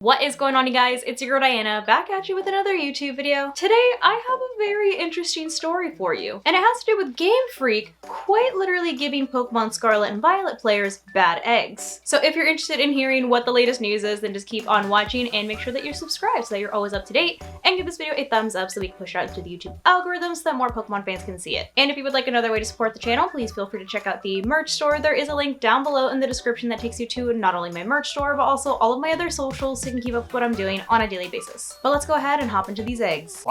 What is going on, you guys? It's your girl Diana, back at you with another YouTube video. Today, I have a very interesting story for you, and it has to do with Game Freak quite literally giving Pokemon Scarlet and Violet players bad eggs. So if you're interested in hearing what the latest news is, then just keep on watching and make sure that you're subscribed so that you're always up to date, and give this video a thumbs up so we can push it out to the YouTube algorithm so that more Pokemon fans can see it. And if you would like another way to support the channel, please feel free to check out the merch store. There is a link down below in the description that takes you to not only my merch store, but also all of my other socials, so you can keep up with what I'm doing on a daily basis. But let's go ahead and hop into these eggs.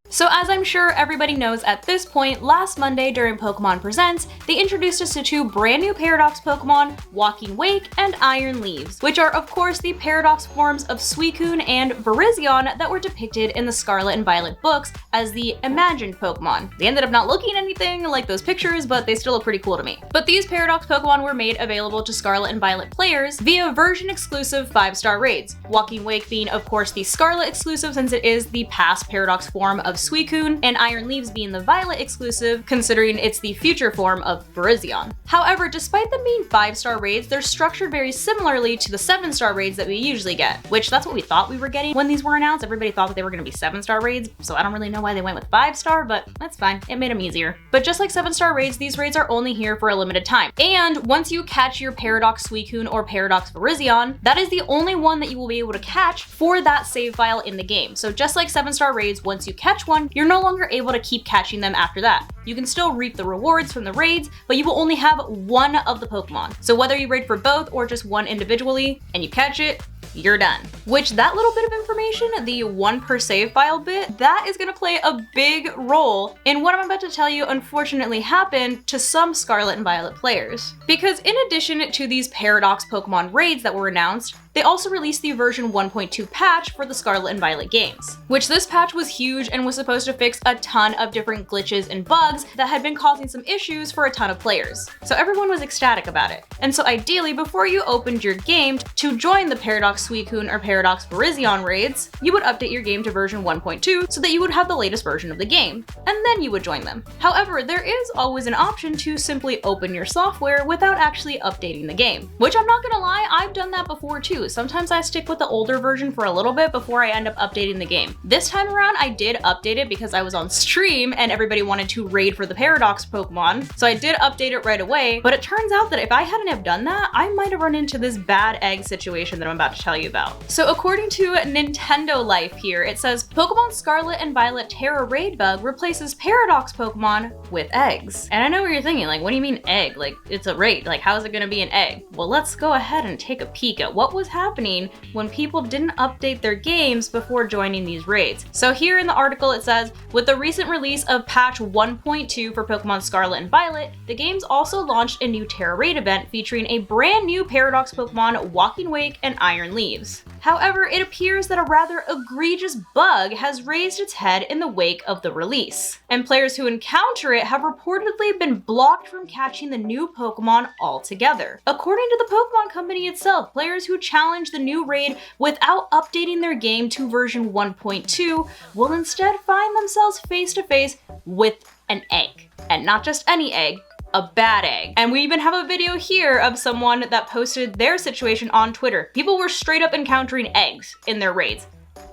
So as I'm sure everybody knows at this point, last Monday during Pokemon Presents, they introduced us to two brand new Paradox Pokemon, Walking Wake and Iron Leaves, which are of course the Paradox forms of Suicune and Virizion that were depicted in the Scarlet and Violet books as the imagined Pokemon. They ended up not looking anything like those pictures, but they still look pretty cool to me. But these Paradox Pokemon were made available to Scarlet and Violet players via version exclusive 5-star raids, Walking Wake being of course the Scarlet exclusive since it is the past Paradox form of Suicune, and Iron Leaves being the Violet exclusive, considering it's the future form of Virizion. However, despite them being 5-star raids, they're structured very similarly to the 7-star raids that we usually get, which that's what we thought we were getting when these were announced. Everybody thought that they were going to be 7-star raids, so I don't really know why they went with 5-star, but that's fine. It made them easier. But just like 7-star raids, these raids are only here for a limited time. And once you catch your Paradox Suicune or Paradox Virizion, that is the only one that you will be able to catch for that save file in the game. So just like 7-star raids, once you catch one, you're no longer able to keep catching them after that. You can still reap the rewards from the raids, but you will only have one of the Pokemon. So whether you raid for both or just one individually and you catch it, you're done. Which that little bit of information, the one per save file bit, that is gonna play a big role in what I'm about to tell you unfortunately happened to some Scarlet and Violet players. Because in addition to these Paradox Pokemon raids that were announced, they also released the version 1.2 patch for the Scarlet and Violet games, which this patch was huge and was supposed to fix a ton of different glitches and bugs that had been causing some issues for a ton of players. So everyone was ecstatic about it. And so ideally, before you opened your game to join the Paradox Suicune or Paradox Virizion raids, you would update your game to version 1.2 so that you would have the latest version of the game, and then you would join them. However, there is always an option to simply open your software without actually updating the game, which I'm not gonna lie, I've done that before too. Sometimes I stick with the older version for a little bit before I end up updating the game. This time around, I did update it because I was on stream and everybody wanted to raid for the Paradox Pokemon, so I did update it right away, but it turns out that if I hadn't have done that, I might have run into this bad egg situation that I'm about to tell you about. So according to Nintendo Life here, it says, Pokemon Scarlet and Violet Terra Raid bug replaces Paradox Pokemon with eggs. And I know what you're thinking, like, what do you mean egg? Like, it's a raid, like, how is it gonna be an egg? Well, let's go ahead and take a peek at what was happening when people didn't update their games before joining these raids. So here in the article it says, with the recent release of patch 1.2 for Pokemon Scarlet and Violet, the games also launched a new Terra Raid event featuring a brand new Paradox Pokemon, Walking Wake and Iron Leaves. However, it appears that a rather egregious bug has raised its head in the wake of the release, and players who encounter it have reportedly been blocked from catching the new Pokemon altogether. According to the Pokemon Company itself, players who challenge the new raid without updating their game to version 1.2 will instead find themselves face to face with an egg. And not just any egg, a bad egg. And we even have a video here of someone that posted their situation on Twitter. People were straight up encountering eggs in their raids.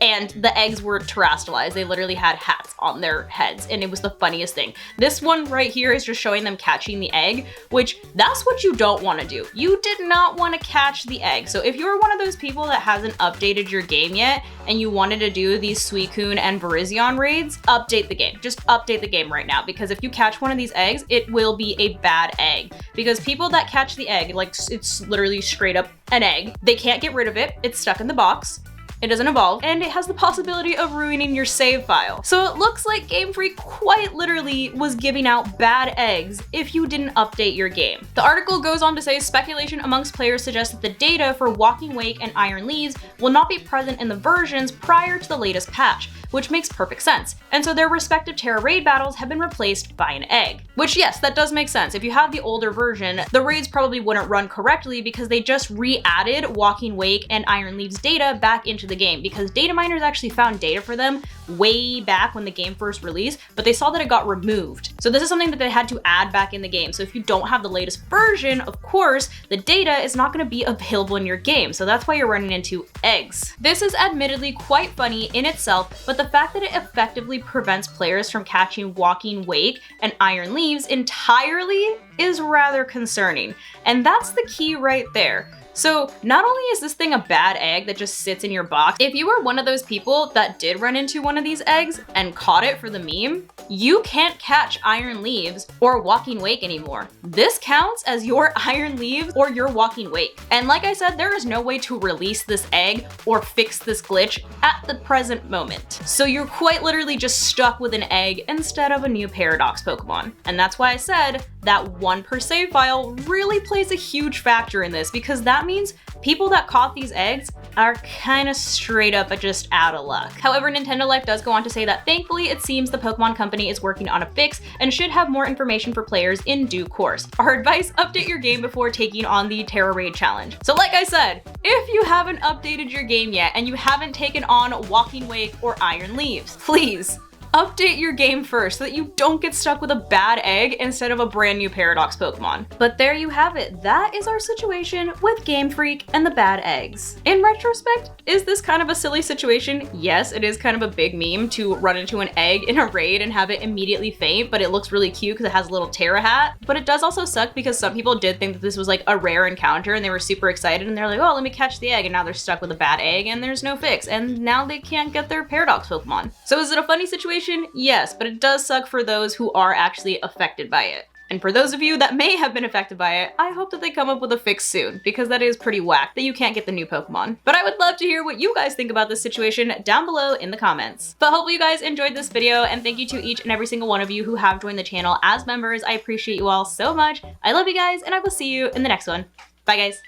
And the eggs were terrestrialized. They literally had hats on their heads, and it was the funniest thing. This one right here is just showing them catching the egg, which that's what you don't want to do. You did not want to catch the egg. So if you're one of those people that hasn't updated your game yet, and you wanted to do these Suicune and Virizion raids, update the game. Just update the game right now, because if you catch one of these eggs, it will be a bad egg. Because people that catch the egg, like it's literally straight up an egg, they can't get rid of it. It's stuck in the box. It doesn't evolve, and it has the possibility of ruining your save file. So it looks like Game Freak quite literally was giving out bad eggs if you didn't update your game. The article goes on to say speculation amongst players suggests that the data for Walking Wake and Iron Leaves will not be present in the versions prior to the latest patch, which makes perfect sense. And so their respective Terra raid battles have been replaced by an egg. Which, yes, that does make sense. If you have the older version, the raids probably wouldn't run correctly because they just re-added Walking Wake and Iron Leaves data back into the game, because data miners actually found data for them way back when the game first released, but they saw that it got removed. So this is something that they had to add back in the game. So if you don't have the latest version, of course, the data is not going to be available in your game. So that's why you're running into eggs. This is admittedly quite funny in itself, but the fact that it effectively prevents players from catching Walking Wake and Iron Leaves entirely is rather concerning. And that's the key right there. So not only is this thing a bad egg that just sits in your box, if you were one of those people that did run into one of these eggs and caught it for the meme, you can't catch Iron Leaves or Walking Wake anymore. This counts as your Iron Leaves or your Walking Wake. And like I said, there is no way to release this egg or fix this glitch at the present moment. So you're quite literally just stuck with an egg instead of a new Paradox Pokemon. And that's why I said that 1 per save file really plays a huge factor in this, because that means people that caught these eggs are kind of straight up just out of luck. However, Nintendo Life does go on to say that thankfully it seems the Pokemon Company is working on a fix and should have more information for players in due course. Our advice, update your game before taking on the Terra Raid challenge. So like I said, if you haven't updated your game yet and you haven't taken on Walking Wake or Iron Leaves, please update your game first so that you don't get stuck with a bad egg instead of a brand new Paradox Pokemon. But there you have it. That is our situation with Game Freak and the bad eggs. In retrospect, is this kind of a silly situation? Yes, it is kind of a big meme to run into an egg in a raid and have it immediately faint, but it looks really cute because it has a little Terra hat. But it does also suck because some people did think that this was like a rare encounter and they were super excited and they're like, oh, let me catch the egg, and now they're stuck with a bad egg and there's no fix and now they can't get their Paradox Pokemon. So is it a funny situation? Yes, but it does suck for those who are actually affected by it. And for those of you that may have been affected by it, I hope that they come up with a fix soon, because that is pretty whack that you can't get the new Pokemon. But I would love to hear what you guys think about this situation down below in the comments. But hopefully you guys enjoyed this video, and thank you to each and every single one of you who have joined the channel as members. I appreciate you all so much. I love you guys, and I will see you in the next one. Bye guys.